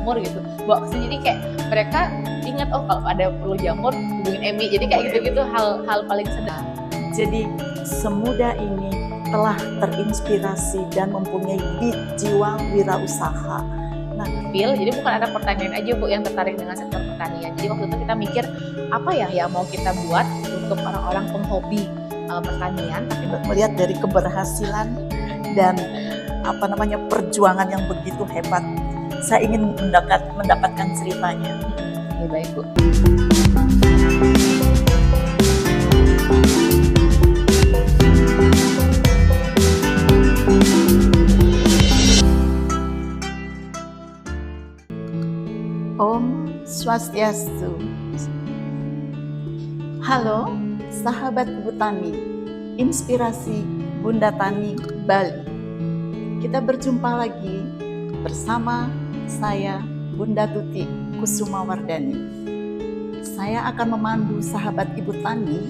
jamur gitu, bawa kesini. Jadi kayak mereka ingat, oh kalau ada perlu jamur hubungin Emi. Jadi kayak gitu-gitu hal paling sederhana. Jadi semudah ini telah terinspirasi dan mempunyai jiwa wirausaha. Nah, Jadi bukan ada pertanian aja Bu yang tertarik dengan sektor pertanian. Jadi waktu itu kita mikir apa ya yang mau kita buat untuk orang-orang penghobi pertanian. tapi melihat dari keberhasilan dan perjuangan yang begitu hebat, saya ingin mendapatkan ceritanya. Oke, baik Bu. Om Swastiastu. Halo sahabat Ibu Tani, inspirasi Bunda Tani Bali. Kita berjumpa lagi bersama saya Bunda Tuti Kusuma Wardani. Saya akan memandu sahabat Ibu Tani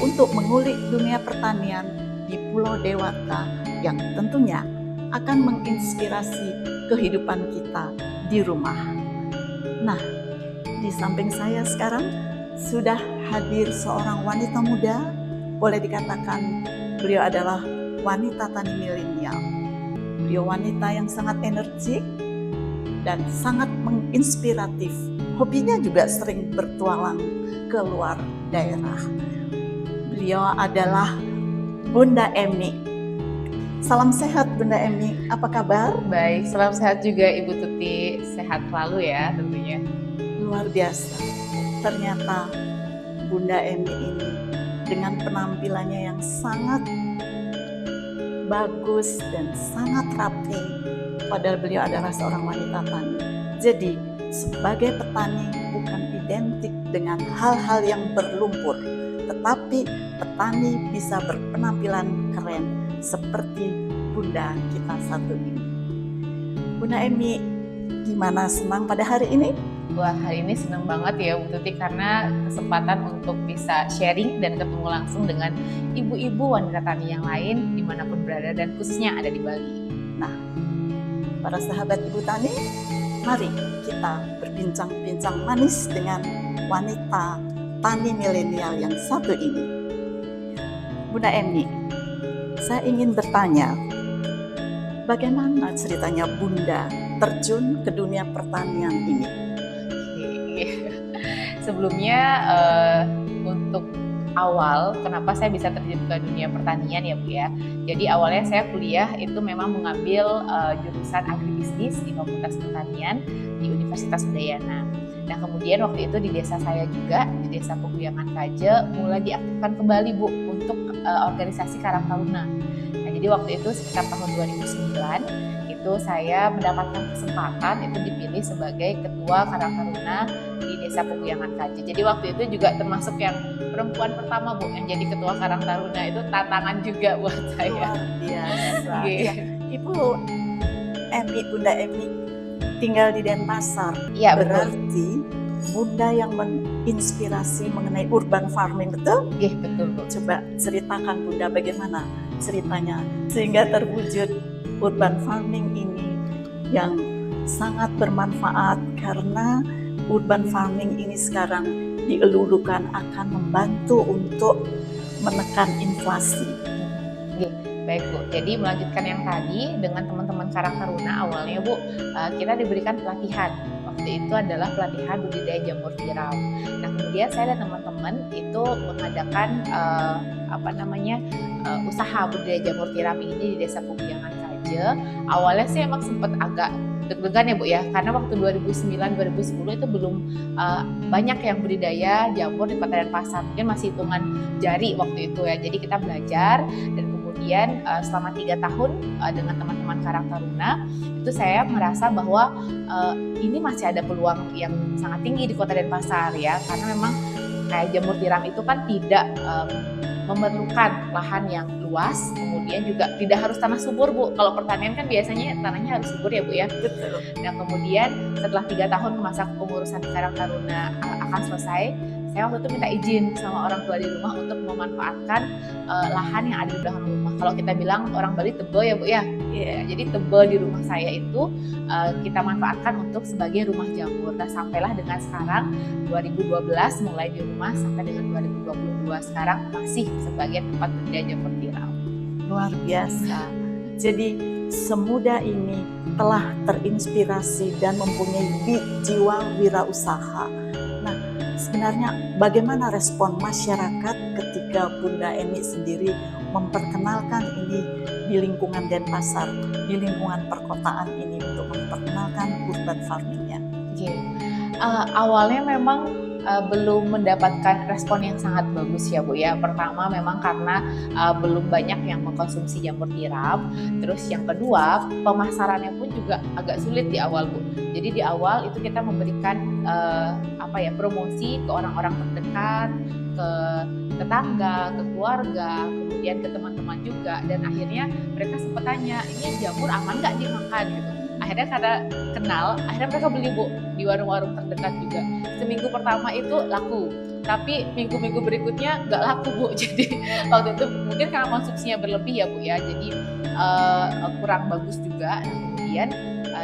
untuk mengulik dunia pertanian di Pulau Dewata yang tentunya akan menginspirasi kehidupan kita di rumah. Nah, di samping saya sekarang sudah hadir seorang wanita muda, boleh dikatakan beliau adalah wanita tani milenial. Beliau wanita yang sangat energik dan sangat menginspiratif. Hobinya juga sering bertualang ke luar daerah. Beliau adalah Bunda Emi. Salam sehat Bunda Emi, apa kabar? Baik, salam sehat juga Ibu Tuti, sehat selalu ya tentunya. Luar biasa, ternyata Bunda Emi ini dengan penampilannya yang sangat bagus dan sangat rapi, padahal beliau adalah seorang wanita tani. Jadi sebagai petani bukan identik dengan hal-hal yang berlumpur, tetapi petani bisa berpenampilan keren seperti Bunda kita satu ini. Bunda Emi, gimana, senang pada hari ini? Wah, hari ini senang banget ya Bu Tuti karena kesempatan untuk bisa sharing dan ketemu langsung dengan ibu-ibu wanita tani yang lain dimanapun berada dan khususnya ada di Bali. Nah, para sahabat Ibu Tani, mari kita berbincang-bincang manis dengan wanita tani milenial yang satu ini. Bunda Emi, saya ingin bertanya, bagaimana ceritanya Bunda terjun ke dunia pertanian ini? Sebelumnya untuk awal kenapa saya bisa terjun ke dunia pertanian ya Bu ya. Jadi awalnya saya kuliah itu memang mengambil jurusan agribisnis di Fakultas Pertanian di Universitas Udayana. Nah kemudian waktu itu di desa saya juga, di desa Peguyangan Kaje, mulai diaktifkan kembali Bu untuk organisasi Karang Taruna. Nah jadi waktu itu sekitar tahun 2009 itu saya mendapatkan kesempatan itu dipilih sebagai ketua Karang Taruna di desa Peguyangan Kaje. Jadi waktu itu juga termasuk yang perempuan pertama Bu yang jadi ketua Karang Taruna, itu tantangan juga buat saya. Luar biasa. Iya. Ibu Emi, Bunda Emi tinggal di Denpasar. Iya betul. Berarti Bunda yang menginspirasi mengenai urban farming, betul? Iya betul Bu. Coba ceritakan Bunda bagaimana ceritanya sehingga terwujud urban farming ini yang sangat bermanfaat, karena urban farming ini sekarang dielulukan akan membantu untuk menekan inflasi. Oke, baik Bu. Jadi melanjutkan yang tadi dengan teman-teman Karang Taruna, awalnya Bu kita diberikan pelatihan. Waktu itu adalah pelatihan budidaya jamur tiram. Nah kemudian saya dan teman-teman itu mengadakan usaha budidaya jamur tiram ini di desa Peguyangan Kaje. Awalnya sih emang sempat agak deg-degan ya Bu ya, karena waktu 2009-2010 itu belum banyak yang budidaya jamur di Kota Denpasar, mungkin masih hitungan jari waktu itu ya. Jadi kita belajar dan kemudian selama 3 tahun dengan teman-teman Karang Taruna itu saya merasa bahwa ini masih ada peluang yang sangat tinggi di Kota Denpasar ya, karena memang kayak jamur tiram itu kan tidak memerlukan lahan yang luas, kemudian juga tidak harus tanah subur Bu. Kalau pertanian kan biasanya tanahnya harus subur ya Bu ya. Betul. Nah kemudian setelah 3 tahun masa kepengurusan di Karang Taruna akan selesai, saya waktu itu minta izin sama orang tua di rumah untuk memanfaatkan lahan yang ada di belakang rumah kalau kita bilang orang Bali tebel ya Bu ya. Ya, jadi tebel di rumah saya itu kita manfaatkan untuk sebagai rumah jamur. Nah, sampailah dengan sekarang 2012 mulai di rumah sampai dengan 2022 sekarang masih sebagai tempat budidaya jamur tiram. Luar biasa. Jadi semudah ini telah terinspirasi dan mempunyai jiwa wirausaha. Nah, sebenarnya bagaimana respon masyarakat ketika Bunda Eni sendiri memperkenalkan ini di lingkungan Denpasar, di lingkungan perkotaan ini untuk memperkenalkan urban farming-nya? Awalnya memang belum mendapatkan respon yang sangat bagus ya Bu ya. Pertama memang karena belum banyak yang mengkonsumsi jamur tiram. Terus yang kedua, pemasarannya pun juga agak sulit di awal Bu. Jadi di awal itu kita memberikan promosi ke orang-orang terdekat, ke tetangga, ke keluarga, kemudian ke teman-teman juga, dan akhirnya mereka sempat tanya, ini jamur aman nggak dimakan gitu. Akhirnya karena kenal, akhirnya mereka beli Bu di warung-warung terdekat juga. Seminggu pertama itu laku, tapi minggu-minggu berikutnya nggak laku Bu. Jadi waktu itu mungkin karena konsumsinya berlebih ya Bu ya, jadi kurang bagus juga. Nah, kemudian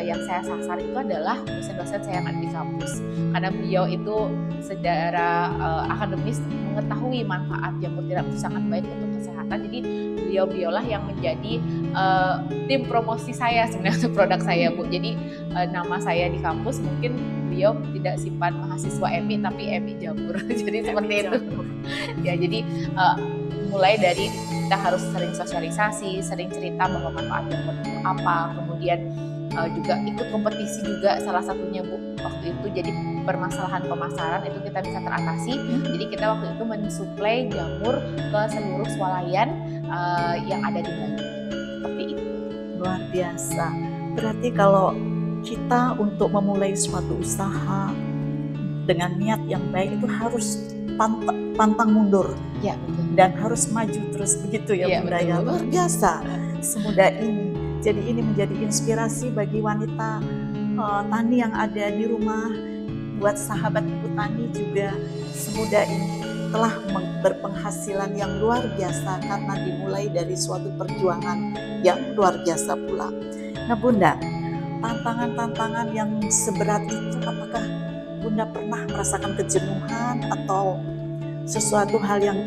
yang saya sasar itu adalah dosen-dosen saya yang ada di kampus, karena beliau itu secara akademis mengetahui manfaat jamur tiram itu sangat baik untuk kesehatan. Jadi beliau-beliaulah yang menjadi tim promosi saya sebenarnya untuk produk saya Bu. Jadi nama saya di kampus mungkin beliau tidak simpan mahasiswa EMI tapi EMI jamur. Jadi seperti itu. Ya, jadi mulai dari kita harus sering sosialisasi, sering cerita bahwa manfaat jamur itu apa, kemudian juga ikut kompetisi juga salah satunya Bu waktu itu. Jadi permasalahan pemasaran itu kita bisa teratasi. Jadi kita waktu itu mensuplai jamur ke seluruh swalayan yang ada di Bali. Seperti itu. Luar biasa. Berarti kalau kita untuk memulai suatu usaha dengan niat yang baik itu harus pantang mundur. Ya, betul. Dan harus maju terus begitu ya Bunda ya. Luar biasa. Semudah ini. Jadi ini menjadi inspirasi bagi wanita tani yang ada di rumah, buat sahabat ibu tani juga. Semudah ini telah berpenghasilan yang luar biasa karena dimulai dari suatu perjuangan yang luar biasa pula. Nah Bunda, tantangan-tantangan yang seberat itu apakah Bunda pernah merasakan kejenuhan atau sesuatu hal yang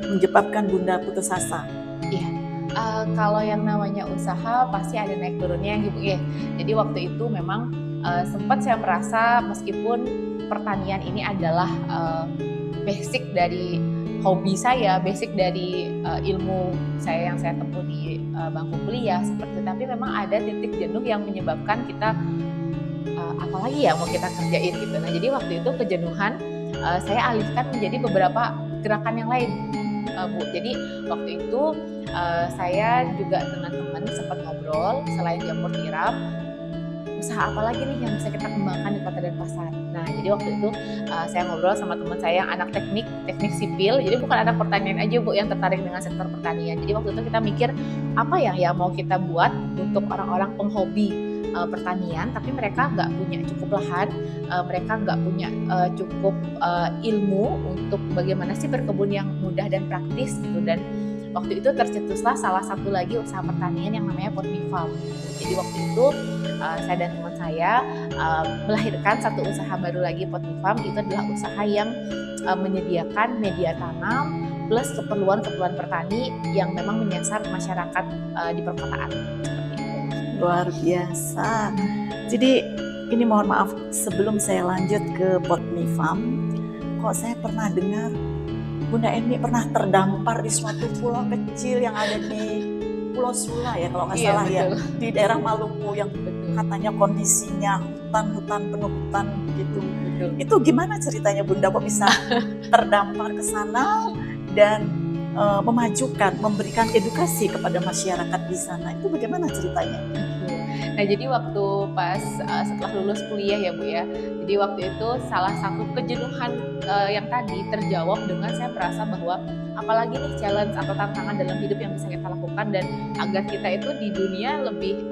menyebabkan Bunda putus asa? Iya. Kalau yang namanya usaha pasti ada naik turunnya gitu ya. Jadi waktu itu memang sempat saya merasa meskipun pertanian ini adalah basic dari hobi saya, basic dari ilmu saya yang saya tempuh di bangku kuliah seperti itu, tapi memang ada titik jenuh yang menyebabkan kita apalagi ya mau kita kerjain gitu. Nah, jadi waktu itu kejenuhan saya alihkan menjadi beberapa gerakan yang lain. Bu, jadi waktu itu saya juga dengan teman sempat ngobrol, selain jamur tiram, usaha apa lagi nih yang bisa kita kembangkan di Kota Denpasar. Nah, jadi waktu itu saya ngobrol sama teman saya yang anak teknik sipil, jadi bukan anak pertanian aja Bu yang tertarik dengan sektor pertanian. Jadi waktu itu kita mikir apa yang mau kita buat untuk orang-orang penghobi pertanian, tapi mereka nggak punya cukup lahan, mereka nggak punya cukup ilmu untuk bagaimana sih berkebun yang mudah dan praktis gitu. Dan waktu itu tercetuslah salah satu lagi usaha pertanian yang namanya Potmi Farm. Jadi waktu itu saya dan teman saya melahirkan satu usaha baru lagi, Potmi Farm. Itu adalah usaha yang menyediakan media tanam plus keperluan petani yang memang menyasar masyarakat di perkotaan. Luar biasa. Jadi ini mohon maaf sebelum saya lanjut ke Potmi Farm, kok saya pernah dengar Bunda Eni pernah terdampar di suatu pulau kecil yang ada di Pulau Sula ya kalau nggak salah ya, di daerah Maluku yang katanya kondisinya hutan penuh hutan gitu. Itu gimana ceritanya Bunda kok bisa terdampar ke sana dan memberikan edukasi kepada masyarakat di sana, itu bagaimana ceritanya? Nah, jadi waktu pas setelah lulus kuliah ya Bu ya, jadi waktu itu salah satu kejenuhan yang tadi terjawab dengan saya merasa bahwa apalagi nih challenge atau tantangan dalam hidup yang bisa kita lakukan dan agar kita itu di dunia lebih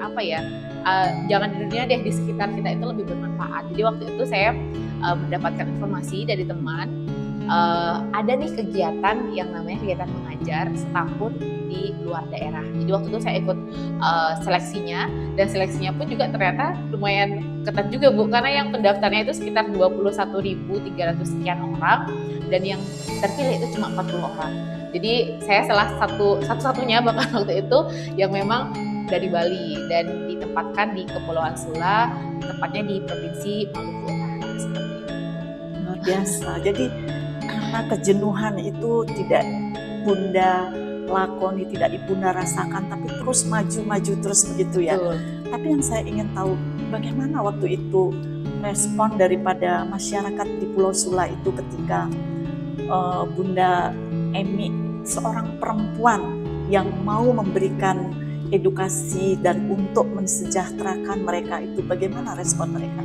jangan di dunia deh, di sekitar kita itu lebih bermanfaat. Jadi waktu itu saya mendapatkan informasi dari teman ada nih kegiatan yang namanya kegiatan mengajar setahun di luar daerah. Jadi waktu itu saya ikut seleksinya, dan seleksinya pun juga ternyata lumayan ketat juga Bu, karena yang pendaftarnya itu sekitar 21.300 sekian orang, dan yang terpilih itu cuma 40 orang. Jadi saya salah satu-satunya bahkan waktu itu yang memang dari Bali dan ditempatkan di Kepulauan Sula, tepatnya di Provinsi Maluku Utara seperti itu. Luar biasa. Jadi karena kejenuhan itu tidak Bunda lakoni, tidak Ibunda rasakan, tapi terus maju terus begitu ya. Betul. Tapi yang saya ingin tahu, bagaimana waktu itu respon daripada masyarakat di Pulau Sula itu ketika Bunda Emi, seorang perempuan yang mau memberikan edukasi dan untuk mensejahterakan mereka, itu bagaimana respon mereka?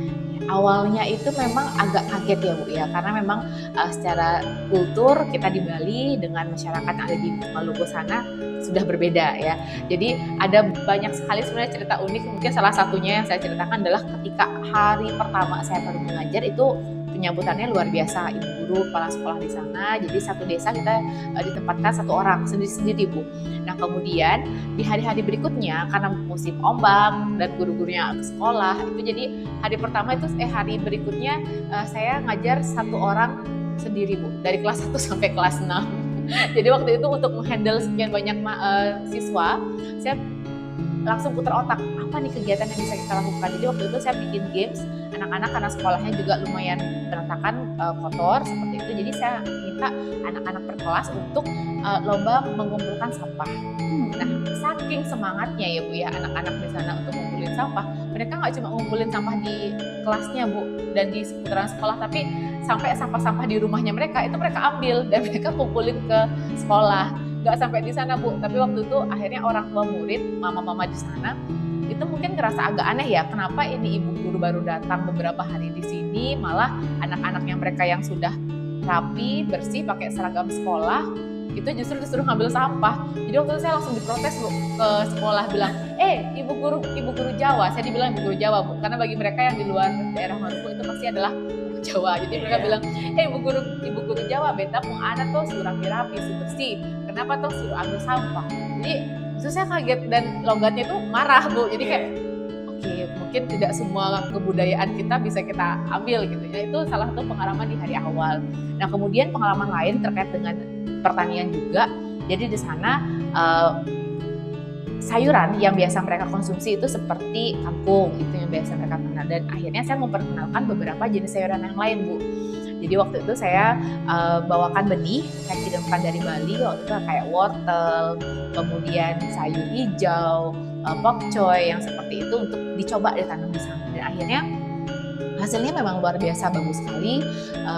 Awalnya itu memang agak kaget ya Bu ya, karena memang secara kultur kita di Bali dengan masyarakat yang ada di Maluku sana sudah berbeda ya. Jadi ada banyak sekali sebenarnya cerita unik. Mungkin salah satunya yang saya ceritakan adalah ketika hari pertama saya baru mengajar itu penyambutannya luar biasa. Ibu guru, kepala sekolah di sana. Jadi satu desa kita ditempatkan satu orang sendiri-sendiri Bu. Nah kemudian di hari-hari berikutnya karena musim ombak dan guru-gurunya ke sekolah itu, jadi hari pertama itu hari berikutnya saya ngajar satu orang sendiri Bu, dari kelas 1 sampai kelas 6. Jadi waktu itu untuk menghandle sekian banyak siswa, saya langsung putar otak, apa nih kegiatan yang bisa kita lakukan. Jadi waktu itu saya bikin games anak-anak karena sekolahnya juga lumayan berantakan, kotor seperti itu. Jadi saya minta anak-anak per kelas untuk lomba mengumpulkan sampah. Nah, saking semangatnya ya Bu ya anak-anak di sana untuk ngumpulin sampah, mereka nggak cuma ngumpulin sampah di kelasnya Bu dan di seputaran sekolah, tapi sampai sampah-sampah di rumahnya mereka itu mereka ambil dan mereka kumpulin ke sekolah. Nggak sampai di sana Bu, tapi waktu itu akhirnya orang tua murid, mama-mama di sana itu mungkin ngerasa agak aneh ya, kenapa ini ibu guru baru datang beberapa hari di sini, malah anak-anaknya mereka yang sudah rapi, bersih, pakai seragam sekolah, itu justru disuruh ngambil sampah. Jadi waktu itu saya langsung diprotes Bu ke sekolah, bilang, ibu guru Jawa, saya dibilang ibu guru Jawa Bu, karena bagi mereka yang di luar daerah Maluku itu pasti adalah Jawa. Jadi mereka bilang, ibu guru Jawa, beta mau anak tuh suruh rapi-rapi, suruh bersih, kenapa tuh suruh ambil sampah. Jadi itu saya kaget dan logatnya tuh marah Bu. Jadi kayak oke, mungkin tidak semua kebudayaan kita bisa kita ambil gitu ya. Itu salah satu pengalaman di hari awal. Nah kemudian pengalaman lain terkait dengan pertanian juga. Jadi di sana sayuran yang biasa mereka konsumsi itu seperti kangkung, itu yang biasa mereka kenal, dan akhirnya saya memperkenalkan beberapa jenis sayuran yang lain Bu. Jadi waktu itu saya bawakan benih, saya kirimkan dari Bali waktu itu kayak wortel, kemudian sayur hijau, pokcoy yang seperti itu untuk dicoba ditanam di sana, dan akhirnya hasilnya memang luar biasa bagus sekali.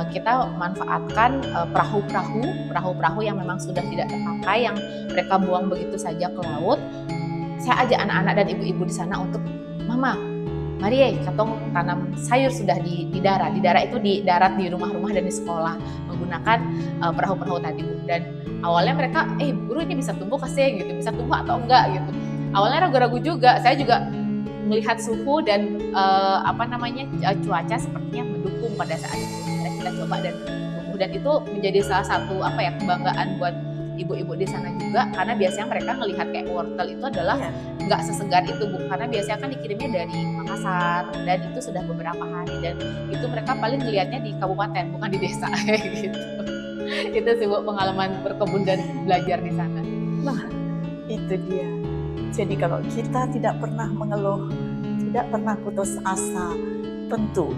Kita manfaatkan perahu-perahu yang memang sudah tidak terpakai, yang mereka buang begitu saja ke laut. Saya ajak anak-anak dan ibu-ibu di sana untuk, Mama, mari katong tanam sayur sudah di darat. Di darat itu di darat, di rumah-rumah dan di sekolah menggunakan perahu-perahu tadi Bu. Dan awalnya mereka, guru ini bisa tumbuh kasih gitu, bisa tumbuh atau enggak gitu. Awalnya ragu-ragu juga, saya juga melihat suhu dan cuaca sepertinya mendukung pada saat itu. Kita coba dan tumbuh, dan itu menjadi salah satu kebanggaan buat ibu-ibu di sana juga, karena biasanya mereka melihat kayak wortel itu adalah nggak sesegar itu Bu, karena biasanya kan dikirimnya dari Makassar dan itu sudah beberapa hari, dan itu mereka paling ngelihatnya di kabupaten bukan di desa gitu. Itu sih Bu pengalaman berkebun dan belajar di sana. Nah itu dia. Jadi kalau kita tidak pernah mengeluh, tidak pernah putus asa, tentu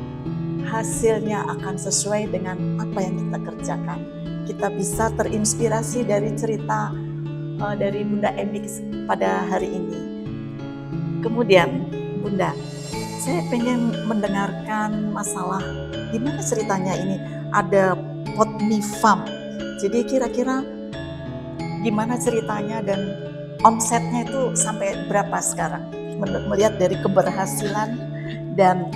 hasilnya akan sesuai dengan apa yang kita kerjakan. Kita bisa terinspirasi dari cerita dari Bunda Emi pada hari ini. Kemudian Bunda, saya pengen mendengarkan masalah gimana ceritanya ini ada Potmi Farm. Jadi kira-kira gimana ceritanya dan omsetnya itu sampai berapa sekarang? Melihat dari keberhasilan dan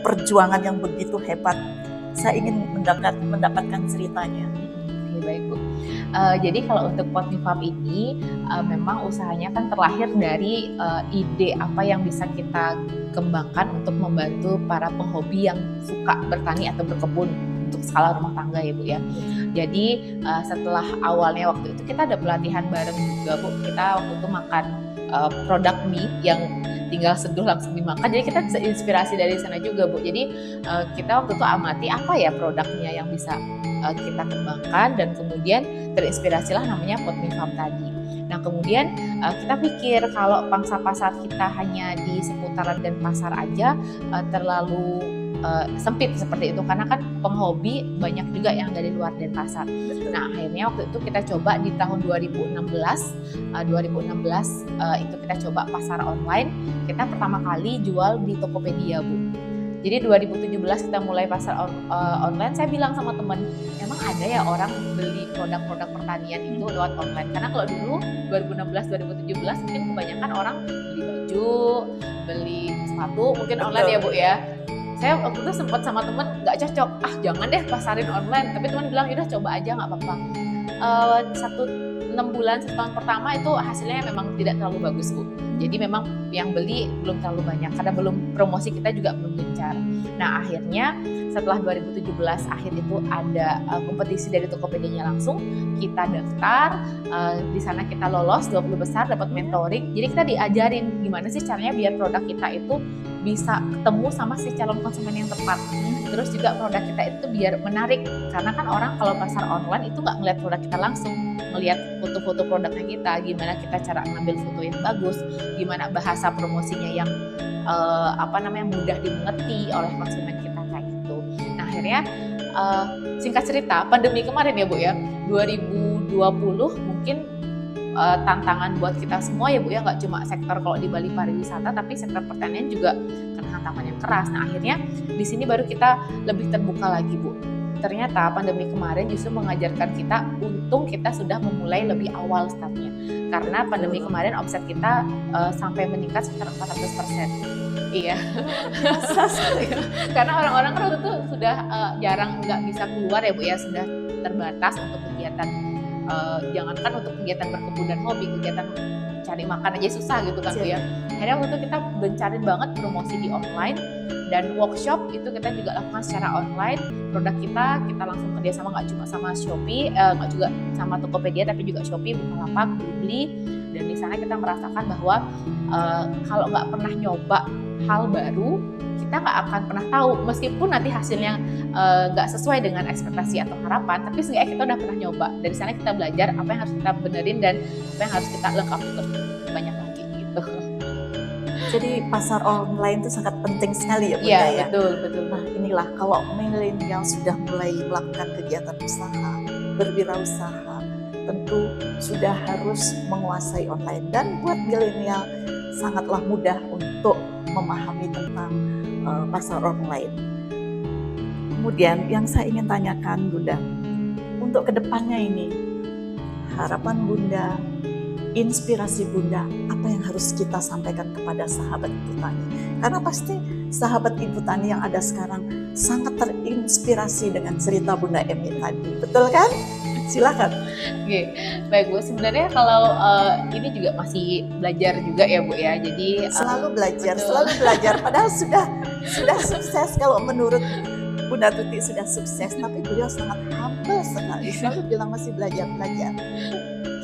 perjuangan yang begitu hebat, saya ingin mendapatkan ceritanya. Oke, baik Bu. Jadi kalau untuk Potmi Farm ini memang usahanya kan terlahir dari ide apa yang bisa kita kembangkan untuk membantu para penghobi yang suka bertani atau berkebun untuk skala rumah tangga ya Bu ya. Jadi setelah awalnya waktu itu kita ada pelatihan bareng juga Bu. Kita waktu itu makan produk mie yang tinggal seduh langsung dimakan. Jadi kita inspirasi dari sana juga Bu. Jadi kita waktu itu amati apa ya produknya yang bisa kita kembangkan, dan kemudian terinspirasilah namanya Pot Mie Farm tadi. Nah kemudian kita pikir kalau pangsa pasar kita hanya di seputaran Denpasar aja terlalu sempit seperti itu, karena kan penghobi banyak juga yang dari luar Denpasar. Nah akhirnya waktu itu kita coba di tahun 2016 itu kita coba pasar online. Kita pertama kali jual di Tokopedia Bu. Jadi 2017 kita mulai pasar online. Saya bilang sama teman, emang ada ya orang beli produk-produk pertanian itu lewat online? Karena kalau dulu 2016-2017 mungkin kebanyakan orang beli baju, beli sepatu mungkin online ya Bu ya. Saya waktu itu sempat sama teman nggak cocok, jangan deh pasarin online. Tapi teman bilang yaudah coba aja nggak apa-apa. 6 bulan 1 tahun pertama itu hasilnya memang tidak terlalu bagus Bu. Jadi memang yang beli belum terlalu banyak karena promosi kita juga belum gencar. Nah akhirnya setelah 2017 akhir itu ada kompetisi dari Tokopedia langsung, kita daftar, di sana kita lolos 20 besar, dapat mentoring. Jadi kita diajarin gimana sih caranya biar produk kita itu bisa ketemu sama si calon konsumen yang tepat. Terus juga produk kita itu biar menarik, karena kan orang kalau pasar online itu nggak ngeliat produk kita langsung, ngeliat foto-foto produknya kita, gimana kita cara ngambil foto yang bagus, gimana bahasa promosinya yang mudah dimengerti oleh konsumen kita kayak gitu. Nah akhirnya singkat cerita pandemi kemarin ya Bu ya, 2020 mungkin tantangan buat kita semua ya Bu ya, nggak cuma sektor kalau di Bali pariwisata, tapi sektor pertanian juga kena hantaman yang keras. Nah akhirnya di sini baru kita lebih terbuka lagi Bu. Ternyata pandemi kemarin justru mengajarkan kita, untung kita sudah memulai lebih awal startnya. Karena pandemi kemarin omset kita sampai meningkat sekitar 400%. Iya. Karena orang-orang kan waktu itu sudah jarang nggak bisa keluar ya Bu ya, sudah terbatas untuk kegiatan, jangankan untuk kegiatan berkebun dan hobi, kegiatan cari makan aja susah gitu kan Bu ya. Akhirnya waktu itu kita gencarin banget promosi di online, dan workshop itu kita juga lakukan secara online. Produk kita langsung kerjasama nggak cuma sama Shopee, nggak juga sama Tokopedia, tapi juga Shopee, Bukalapak, Blibli. Dan di sana kita merasakan bahwa kalau nggak pernah nyoba hal baru, kita nggak akan pernah tahu, meskipun nanti hasilnya nggak sesuai dengan ekspektasi atau harapan, tapi seenggaknya kita udah pernah nyoba. Dari sana kita belajar apa yang harus kita benerin dan apa yang harus kita lengkapi lebih banyak lagi gitu. Jadi pasar online itu sangat penting sekali ya Bunda Iya, ya. betul. Nah inilah kalau milenial sudah mulai melakukan kegiatan usaha, berwirausaha, tentu sudah harus menguasai online. Dan buat milenial sangatlah mudah untuk memahami tentang pasar online. Kemudian yang saya ingin tanyakan Bunda, untuk kedepannya ini, harapan Bunda, inspirasi Bunda, apa yang harus kita sampaikan kepada sahabat Ibu Tani? Karena pasti sahabat Ibu Tani yang ada sekarang sangat terinspirasi dengan cerita Bunda Emi tadi, betul kan? Silakan. Oke, baik Bu. Sebenarnya kalau ini juga masih belajar juga ya Bu ya. Jadi selalu belajar, betul. selalu belajar. Padahal sudah sukses, kalau menurut Bunda Tuti sudah sukses, tapi beliau sangat humble sekali. Selalu bilang masih belajar.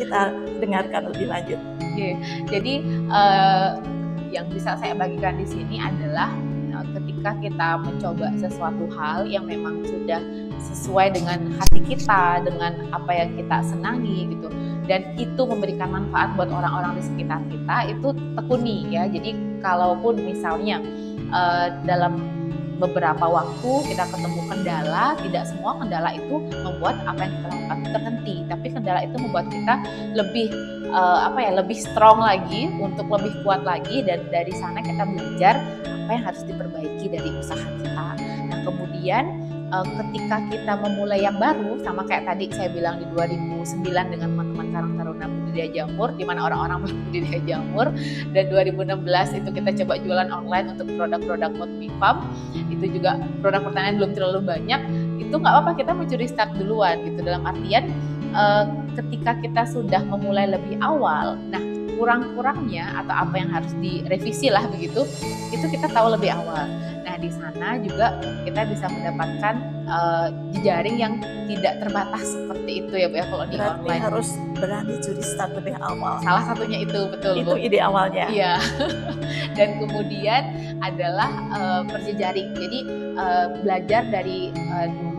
Kita dengarkan lebih lanjut. Oke, jadi yang bisa saya bagikan di sini adalah ketika kita mencoba sesuatu hal yang memang sudah sesuai dengan hati kita, dengan apa yang kita senangi gitu, dan itu memberikan manfaat buat orang-orang di sekitar kita, itu tekuni ya. Jadi kalaupun misalnya dalam beberapa waktu kita ketemu kendala, tidak semua kendala itu membuat apa yang kita lakukan terhenti, tapi kendala itu membuat kita lebih lebih strong lagi, untuk lebih kuat lagi, dan dari sana kita belajar apa yang harus diperbaiki dari usaha kita. Nah kemudian ketika kita memulai yang baru, sama kayak tadi saya bilang di 2009 dengan teman-teman Karang Taruna Budidaya Jamur, di mana orang-orang budidaya jamur, dan 2016 itu kita coba jualan online untuk produk-produk Pot Mie Farm, itu juga produk pertanian belum terlalu banyak, itu nggak apa-apa, kita mencuri start duluan gitu, dalam artian ketika kita sudah memulai lebih awal, nah kurang-kurangnya atau apa yang harus direvisi lah begitu, itu kita tahu lebih awal. Nah di sana juga kita bisa mendapatkan jejaring yang tidak terbatas seperti itu ya Bu ya kalau di Berarti online. harus berani curi start lebih awal. Salah satunya itu betul Itu Bu. ide awalnya. Iya. Dan kemudian adalah berjejaring. Jadi belajar dari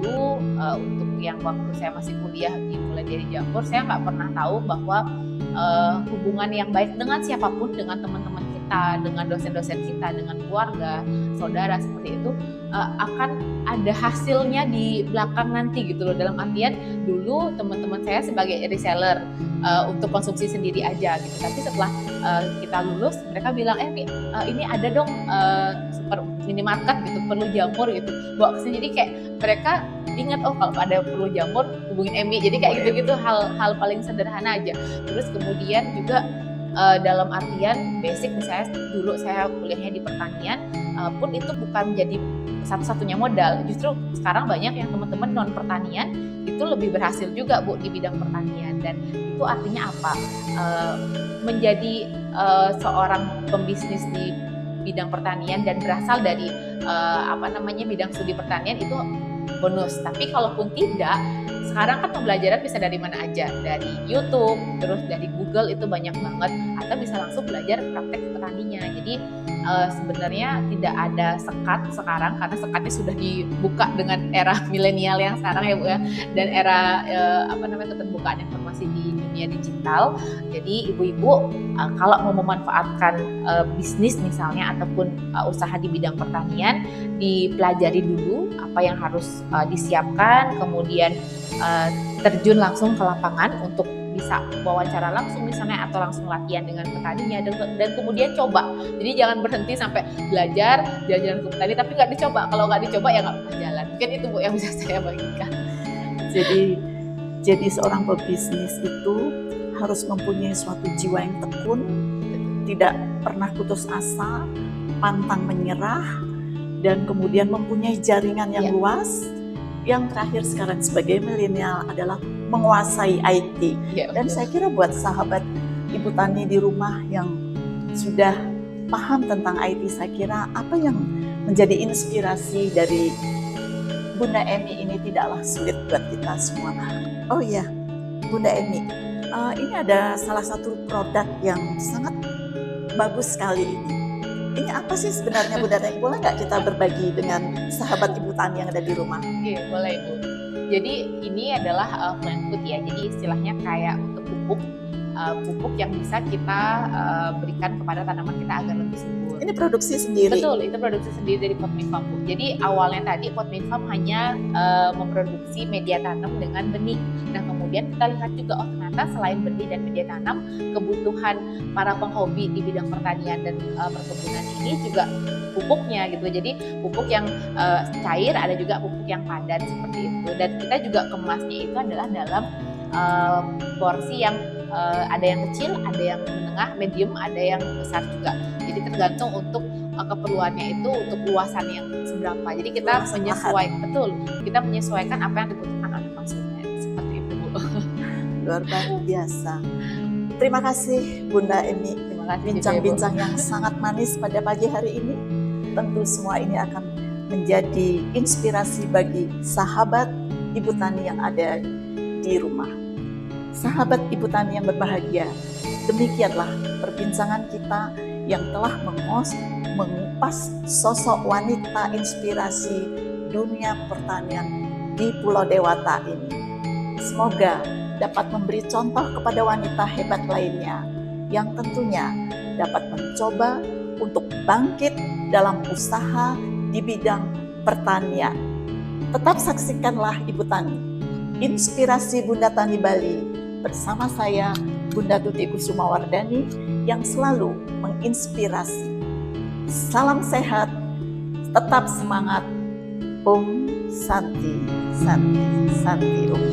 dulu untuk yang waktu saya masih kuliah dimulai dari Jamur, saya nggak pernah tahu bahwa hubungan yang baik dengan siapapun, dengan teman-teman kita, dengan dosen-dosen kita, dengan keluarga, saudara seperti itu akan ada hasilnya di belakang nanti gitu loh. Dalam artian dulu teman-teman saya sebagai reseller untuk konsumsi sendiri aja gitu. Tapi setelah kita lulus, mereka bilang ini ada dong super minimarket gitu, perlu jamur gitu. Bawa kesini, jadi kayak mereka ingat kalau ada perlu jamur hubungin Emi. Jadi kayak gitu-gitu hal paling sederhana aja. Terus kemudian juga dalam artian basic, misalnya dulu saya kuliahnya di pertanian pun itu bukan jadi satu-satunya modal. Justru sekarang banyak yang teman-teman non pertanian itu lebih berhasil juga Bu di bidang pertanian. Dan itu artinya apa? Menjadi seorang pembisnis di bidang pertanian dan berasal dari bidang studi pertanian itu bonus. Tapi kalaupun tidak, sekarang kan pembelajaran bisa dari mana aja, dari YouTube, terus dari Google itu banyak banget, atau bisa langsung belajar praktek petaninya. Jadi sebenarnya tidak ada sekat sekarang, karena sekatnya sudah dibuka dengan era milenial yang sekarang ya Bu ya, dan era keterbukaan informasi di dunia digital. Jadi ibu-ibu kalau mau memanfaatkan bisnis misalnya ataupun usaha di bidang pertanian, dipelajari dulu apa yang harus disiapkan, kemudian terjun langsung ke lapangan untuk bisa wawancara langsung misalnya atau langsung latihan dengan petaninya dan kemudian coba. Jadi jangan berhenti sampai belajar jalan-jalan ke petani tapi nggak dicoba. Kalau nggak dicoba ya nggak pernah jalan. Mungkin itu Bu yang bisa saya bagikan. Jadi seorang pebisnis itu harus mempunyai suatu jiwa yang tekun, tidak pernah putus asa, pantang menyerah, dan kemudian mempunyai jaringan yang luas. Yang terakhir sekarang sebagai milenial adalah menguasai IT. Dan saya kira buat sahabat Ibu Tani di rumah yang sudah paham tentang IT, saya kira apa yang menjadi inspirasi dari Bunda Emi ini tidaklah sulit buat kita semua. Oh iya, Bunda Emi, ini ada salah satu produk yang sangat bagus sekali ini. Ini apa sih sebenarnya Bunda Emi? Boleh nggak kita berbagi dengan sahabat Ibu Tani yang ada di rumah? Oke, boleh Bu. Jadi ini adalah plant food ya. Jadi istilahnya kayak untuk pupuk yang bisa kita berikan kepada tanaman kita agar lebih subur. Ini produksi sendiri? Betul, itu produksi sendiri dari Pot Me Farm Bu. Jadi awalnya tadi Pot Me Farm hanya memproduksi media tanam dengan benih. Nah kemudian kita lihat juga ternyata selain benih dan media tanam, kebutuhan para penghobi di bidang pertanian dan perkebunan ini juga pupuknya gitu. Jadi pupuk yang cair, ada juga pupuk yang padat seperti itu. Dan kita juga kemasnya itu adalah dalam porsi yang ada yang kecil, ada yang menengah, medium, ada yang besar juga. Jadi tergantung untuk keperluannya itu untuk luasan yang seberapa. Jadi kita kita menyesuaikan apa yang dibutuhkan oleh konsumen. Seperti itu Bu. Luar biasa. Terima kasih Bunda Emi. Terima kasih bincang-bincang yang sangat manis pada pagi hari ini. Tentu semua ini akan menjadi inspirasi bagi sahabat Ibu Tani yang ada di rumah. Sahabat Ibu Tani yang berbahagia, demikianlah perbincangan kita yang telah mengupas sosok wanita inspirasi dunia pertanian di Pulau Dewata ini. Semoga dapat memberi contoh kepada wanita hebat lainnya yang tentunya dapat mencoba untuk bangkit dalam usaha di bidang pertanian. Tetap saksikanlah Ibu Tani, inspirasi Bunda Tani Bali bersama saya Bunda Tuti Kusumawardani yang selalu menginspirasi. Salam sehat, tetap semangat. Om Santi, Santi, Santi Om.